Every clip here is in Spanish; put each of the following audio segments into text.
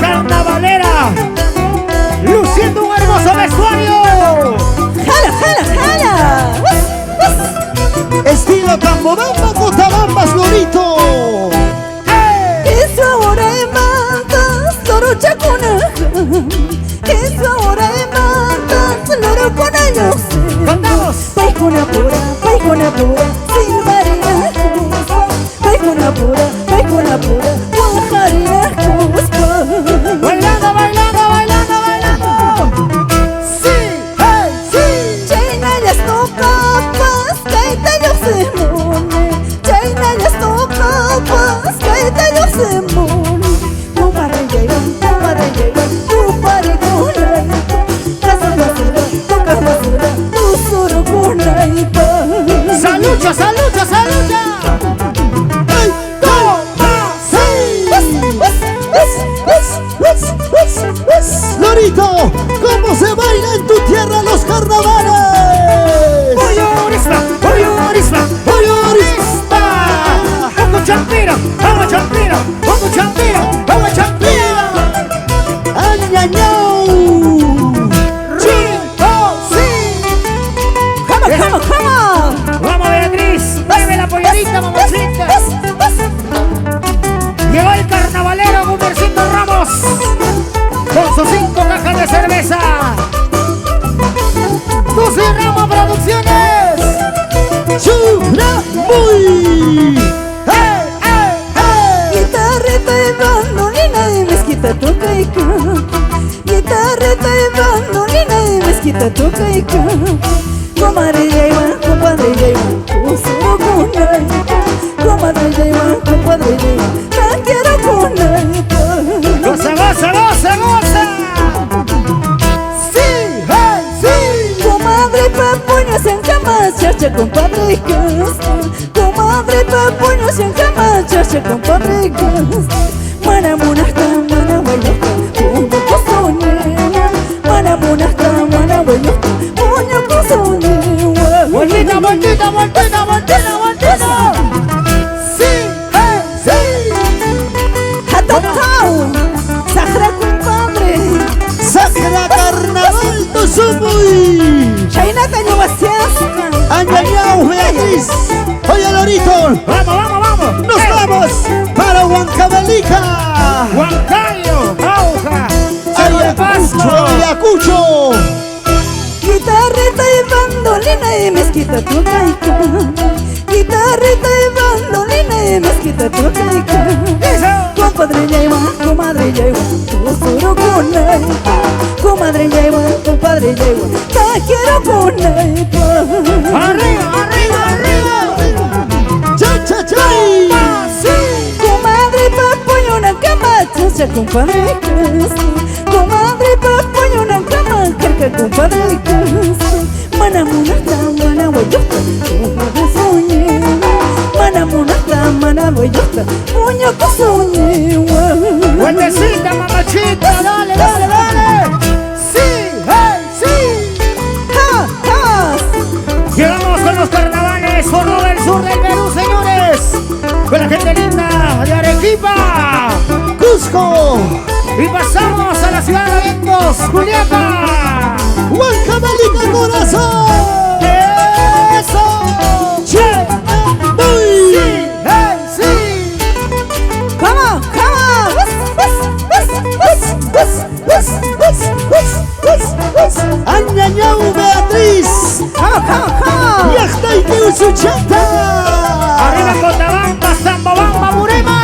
carnavalera, luciendo un hermoso vestuario. ¡Jala, jala, jala! Estilo Tambobamba, Cotabambas, Lorito. Eso ahora es mantas, loro chacunaja. Eso ahora es mantas, loro con años. ¡Cantamos! Paicuna pura, sin marina. Paicuna pura, guajarina. Bailando, bailando, bailando, bailando. Sí, hey, sí. Chayna las tocapas, caita yo se mone. Chayna las tocapas, caita yo se mone. Tu madre llega, tu padre con la ita. Casa basura, toca basura, tu soro con la ita. ¡Salucha, salucha, salucha! ¡Ay, toma! ¡Sí! Lorito, ¿cómo se baila en tu tierra los carnavales? ¡Pollo Orisma! ¡Pongo champiro! ¡Pongo champiro! ¡Pongo champiro! ¡Pongo champiro! ¡Añañau! ¡Chico, sí! Come on! ¡Vamos, Beatriz! ¡Mueve la pollerita, mamacita! Llegó el carnavalero Gumercito Ramos con sus 5 cajas de cerveza. ¡Tusi Ramos Producciones! ¡Churamuy! ¡Hey, hey, hey! Guitarreta y bandolina y mezquita toca y canta. Guitarreta y bandolina y mezquita toca y canta. Comadre lleva, compadre lleva, tu solo con la ita. Comadre lleva, compadre lleva, la quiero con la ita. ¡Goza, goza, goza, goza! ¡Sí, hey, sí! Comadre papuños en cama, chacha, compadre casta. Comadre papuños en cama, chacha, compadre casta. Mana monasta, mana guayota, puño cosoñera. Mana monasta, mana guayota, puño cosoñera. ¡Voltita, voltita, voltita, voltita, voltita! ¡Sí, hey, sí! ¡Atacao! ¡Sahra, compadre! ¡Sacra Carnaval Tuzumuy! ¡Chayna caño vaciasca! ¡Añañau, Beatriz! ¡Oye, Lorito! ¡Vamos, vamos, vamos! ¡Nos vamos para Huancavelica! ¡Huancayo! ¡Auja! ¡Cerro de Pasto! ¡Ayacucho! Guitarreta y bandolina y mezquita toca y canta. Guitarreta y bandolina y mezquita toca y canta. ¡Eso! Compadre lleva, comadre lleva, tu solo con la ita. Comadre lleva, compadre lleva, te quiero con la ita. ¡Arriba, arriba, arriba! ¡Cha, cha, cha! ¡Sí! Comadre papuño una cama, chacha, compadre casta. Comadre papuño una cama, carca, compadre casta. Mana monasta, mana guayota, compadre soñera. Mana monasta, mana guayota, puño cosoñera. ¡Vueltecita, mamachita! ¡Dale, dale, dale! ¡Sí, hey, sí! ¡Ja, ja! Llegamos con los carnavales por todo el sur del Perú, señores. Con la gente linda de Arequipa. ¡Cusco! Y pasamos a la ciudad de Vientos, Julieta. ¡Huancavelica, corazón! ¡Eso! ¡Che! ¡Muy! ¡Sí! ¡Hey, sí! Come on, come on! ¡Añañau, Beatriz! Come on, come on! ¡Yachtai que usuchata! ¡Arriba Cotabamba, Zambobamba, Burema!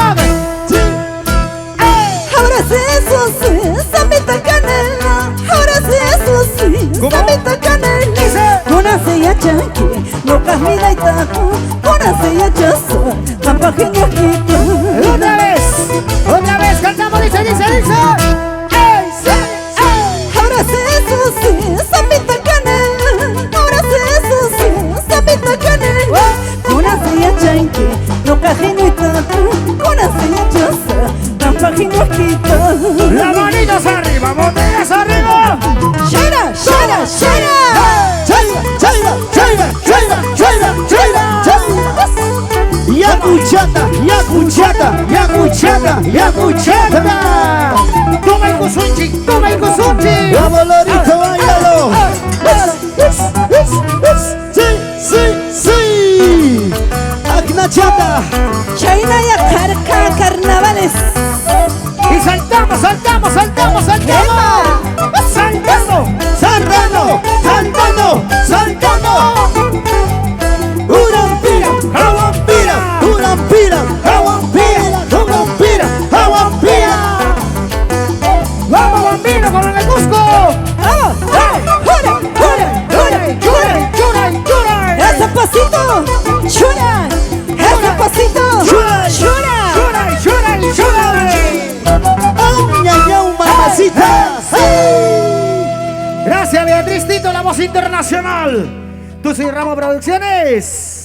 Ahora sí, eso sí, Samita Canela. Ahora sí, eso sí, ¿Cómo? Samita Canela. Una silla chanque, no camina y taco. Una silla chaza, campa geniaquita. Otra vez, cantamos, dice, dice, dice. ¡Ey, sí, ey! Ahora sí, eso sí, Samita Canela. Ahora sí, eso sí, Samita Canela. Una silla chanque, no cajeno y taco. Una silla chaza, campa geniaquita. Las manitos arriba, botellas arriba. Shara, shara, shara. ¡Chaira, chaira, chaira, chaira, chaira, chaira, chaira! ¡Yacuchata, yacuchata, yacuchata, yacuchata! Vamos, Lorito, bailalo. Sí, sí, sí. Agnachata. Chayna ya carca carnavales. Y saltamos, saltamos, saltamos, saltamos. Saltando, Saltando, saltando, saltando. Urampira, aguampira, urampira, aguampira, urampira, aguampira. vamos bambino con el Cusco. ¡Vamos! ¡Jura! ¡Jura! ¡Jura! ¡Chura! ¡Ese pasito! ¡Chura! ¡Ese pasito! Chura. ¡Chura! ¡Chura! ¡Aña, mamacita! Gracias, Beatriz Tito, la voz internacional. Tusi Ramos Producciones.